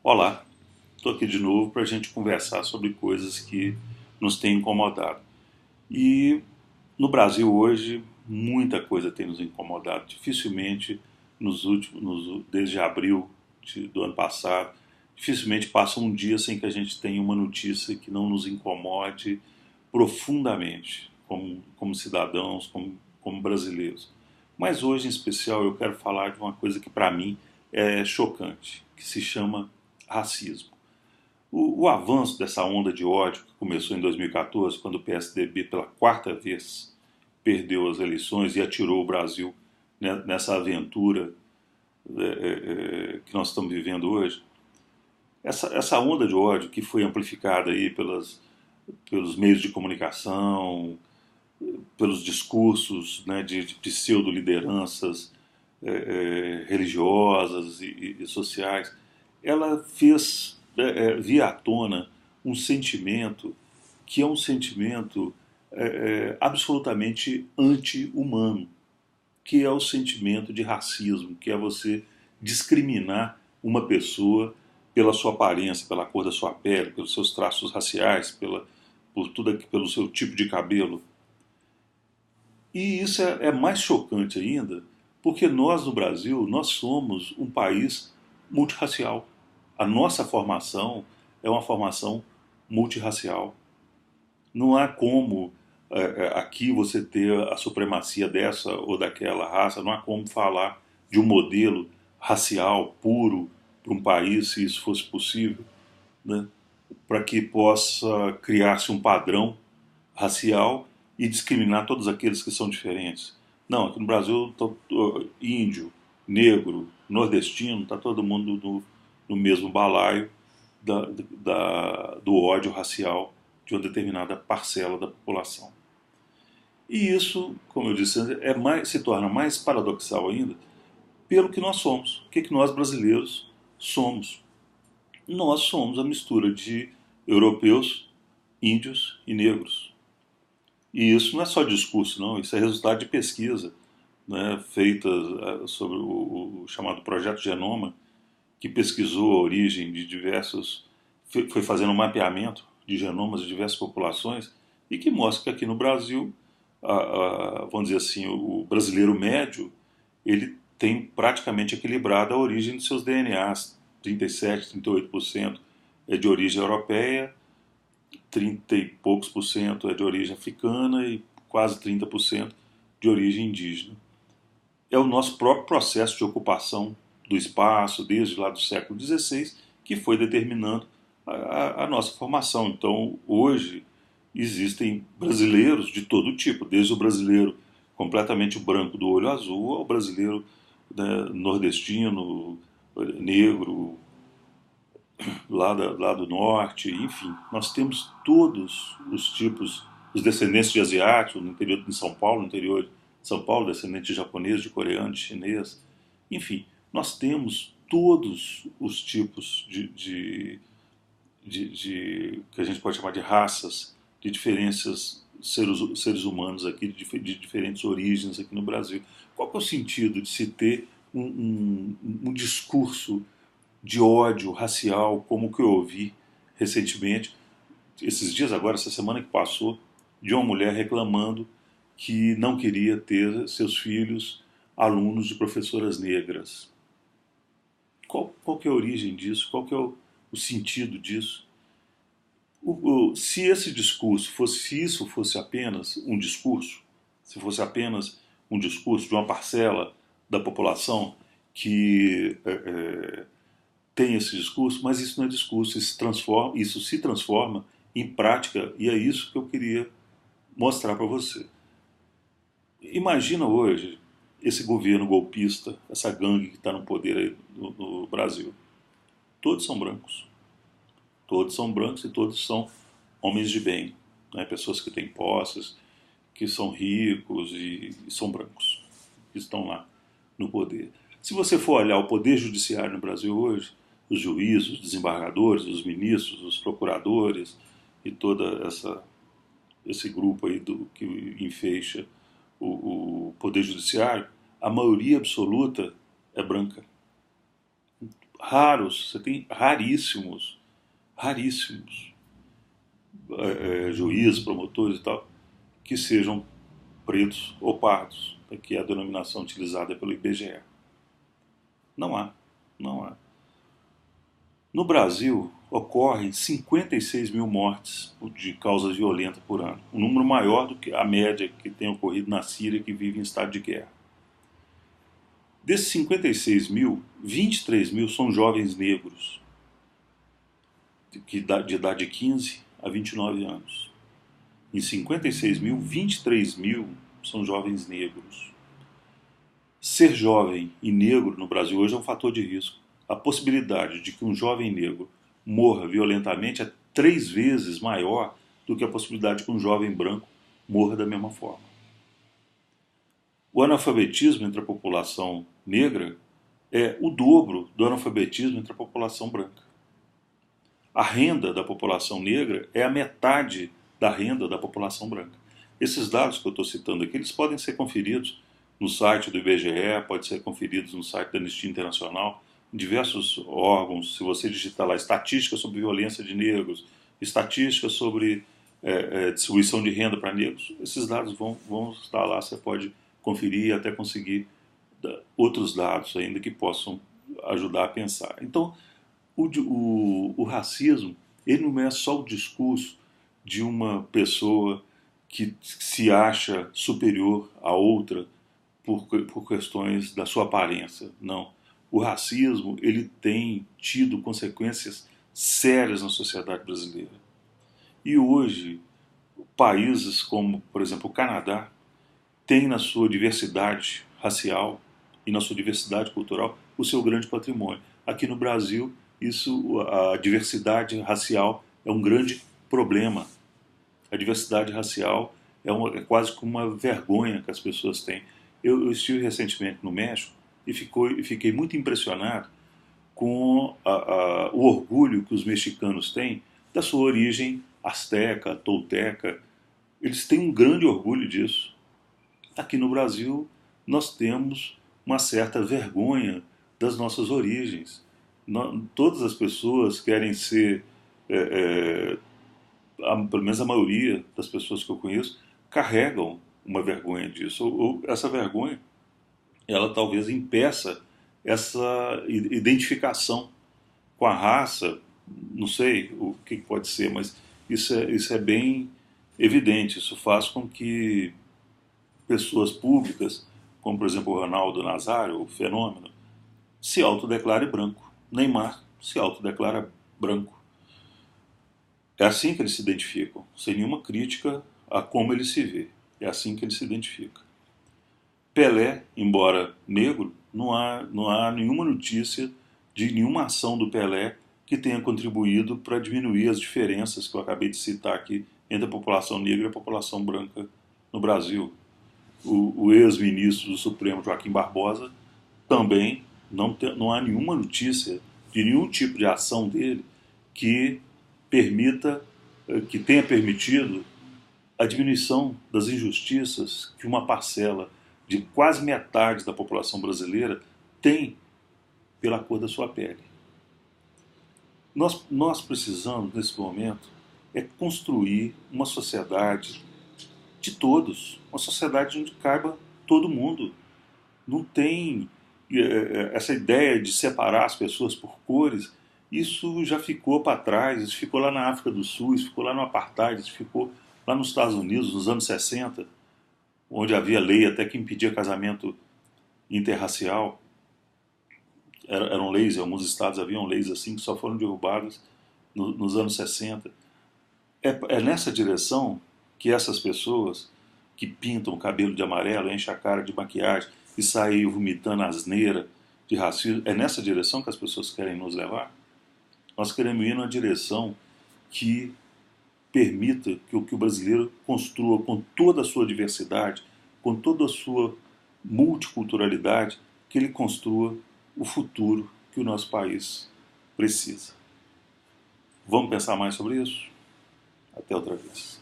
Olá, estou aqui de novo para a gente conversar sobre coisas que nos têm incomodado. E no Brasil hoje, muita coisa tem nos incomodado. Dificilmente, desde abril do ano passado, dificilmente passa um dia sem que a gente tenha uma notícia que não nos incomode profundamente, como cidadãos, como brasileiros. Mas hoje, em especial, eu quero falar de uma coisa que para mim é chocante, que se chama racismo. O avanço dessa onda de ódio que começou em 2014, quando o PSDB pela quarta vez perdeu as eleições e atirou o Brasil nessa aventura que nós estamos vivendo hoje, essa onda de ódio que foi amplificada aí pelos meios de comunicação, pelos discursos, né, de pseudo-lideranças religiosas e sociais, ela fez vir à tona um sentimento que é um sentimento absolutamente anti-humano, que é o sentimento de racismo, que é você discriminar uma pessoa pela sua aparência, pela cor da sua pele, pelos seus traços raciais, pelo seu tipo de cabelo. E isso é mais chocante ainda, porque nós no Brasil, nós somos um país multirracial. A nossa formação é uma formação multirracial. Não há como aqui você ter a supremacia dessa ou daquela raça, não há como falar de um modelo racial puro para um país, se isso fosse possível, né? Para que possa criar-se um padrão racial e discriminar todos aqueles que são diferentes. Não, aqui no Brasil, índio, negro, nordestino, está todo mundo no mesmo balaio do ódio racial de uma determinada parcela da população. E isso, como eu disse, se torna mais paradoxal ainda pelo que nós somos. O que nós brasileiros somos? Nós somos a mistura de europeus, índios e negros. E isso não é só discurso, não, isso é resultado de pesquisa, né, feita sobre o chamado Projeto Genoma, que pesquisou a origem de diversos, foi fazendo um mapeamento de genomas de diversas populações e que mostra que aqui no Brasil, vamos dizer assim, o brasileiro médio, ele tem praticamente equilibrado a origem dos seus DNAs, 37, 38% é de origem europeia, 30 e poucos por cento é de origem africana e quase 30% de origem indígena. É o nosso próprio processo de ocupação do espaço, desde lá do século XVI, que foi determinando a nossa formação. Então, hoje, existem brasileiros de todo tipo, desde o brasileiro completamente branco do olho azul ao brasileiro, né, nordestino, negro, lá do norte, enfim, nós temos todos os tipos, os descendentes de asiáticos no interior de São Paulo, no interior de São Paulo, descendentes de japonês, de coreano, de chinês, enfim, nós temos todos os tipos que a gente pode chamar de raças, de diferenças seres humanos aqui, de diferentes origens aqui no Brasil. Qual que é o sentido de se ter um discurso de ódio racial, como o que eu ouvi recentemente, esses dias agora, essa semana que passou, de uma mulher reclamando que não queria ter seus filhos alunos de professoras negras. Qual que é a origem disso? Qual que é o sentido disso? Se esse discurso fosse, se isso fosse apenas um discurso, se fosse apenas um discurso de uma parcela da população que tem esse discurso, mas isso não é discurso, isso se transforma em prática e é isso que eu queria mostrar para você. Imagina hoje esse governo golpista, essa gangue que está no poder aí no Brasil. Todos são brancos. Todos são brancos e todos são homens de bem, né? Pessoas que têm posses, que são ricos e são brancos, que estão lá no poder. Se você for olhar o poder judiciário no Brasil hoje, os juízes, os desembargadores, os ministros, os procuradores e toda esse grupo aí que enfeixa o poder judiciário, a maioria absoluta é branca. raros, você tem raríssimos, raríssimos juízes, promotores e tal, que sejam pretos ou pardos, que é a denominação utilizada pelo IBGE. Não há, não há. No Brasil, ocorrem 56 mil mortes de causas violentas por ano, um número maior do que a média que tem ocorrido na Síria, que vive em estado de guerra. Desses 56 mil, 23 mil são jovens negros, de idade de 15 a 29 anos. Em 56 mil, 23 mil são jovens negros. Ser jovem e negro no Brasil hoje é um fator de risco. A possibilidade de que um jovem negro morra violentamente é 3 vezes maior do que a possibilidade de que um jovem branco morra da mesma forma. O analfabetismo entre a população negra é o dobro do analfabetismo entre a população branca. A renda da população negra é a metade da renda da população branca. Esses dados que eu estou citando aqui, eles podem ser conferidos no site do IBGE, pode ser conferidos no site da Anistia Internacional, em diversos órgãos. Se você digitar lá estatísticas sobre violência de negros, estatísticas sobre distribuição de renda para negros, esses dados vão estar lá, você pode conferir e até conseguir outros dados ainda que possam ajudar a pensar. Então, o racismo, ele não é só o discurso de uma pessoa que se acha superior a outra por questões da sua aparência. Não. O racismo, ele tem tido consequências sérias na sociedade brasileira. E hoje, países como, por exemplo, o Canadá, têm na sua diversidade racial e na sua diversidade cultural o seu grande patrimônio. Aqui no Brasil, a diversidade racial é um grande problema. A diversidade racial é quase como uma vergonha que as pessoas têm. Eu estive recentemente no México e fiquei muito impressionado com o orgulho que os mexicanos têm da sua origem asteca, tolteca. Eles têm um grande orgulho disso. Aqui no Brasil, nós temos uma certa vergonha das nossas origens. Todas as pessoas querem ser, pelo menos a maioria das pessoas que eu conheço, carregam uma vergonha disso. Ou essa vergonha, ela talvez impeça essa identificação com a raça. Não sei o que pode ser, mas isso é bem evidente. Isso faz com que pessoas públicas, como por exemplo o Ronaldo Nazário, o Fenômeno, se autodeclare branco. Neymar se autodeclara branco. É assim que eles se identificam, sem nenhuma crítica a como ele se vê. É assim que ele se identifica. Pelé, embora negro, não há nenhuma notícia de nenhuma ação do Pelé que tenha contribuído para diminuir as diferenças que eu acabei de citar aqui entre a população negra e a população branca no Brasil. O ex-ministro do Supremo, Joaquim Barbosa, também não há nenhuma notícia de nenhum tipo de ação dele que tenha permitido a diminuição das injustiças que uma parcela de quase metade da população brasileira tem pela cor da sua pele. Nós precisamos, nesse momento, construir uma sociedade de todos, uma sociedade onde caiba todo mundo. Não tem essa ideia de separar as pessoas por cores. Isso já ficou para trás, isso ficou lá na África do Sul, isso ficou lá no Apartheid, isso ficou lá nos Estados Unidos, nos anos 60, onde havia lei até que impedia casamento interracial. Eram leis, em alguns estados haviam leis assim que só foram derrubadas nos anos 60. É nessa direção que essas pessoas que pintam o cabelo de amarelo, enchem a cara de maquiagem e saem vomitando asneira de racismo, é nessa direção que as pessoas querem nos levar? Nós queremos ir numa direção que permita que o brasileiro construa com toda a sua diversidade, com toda a sua multiculturalidade, que ele construa o futuro que o nosso país precisa. Vamos pensar mais sobre isso? Até outra vez.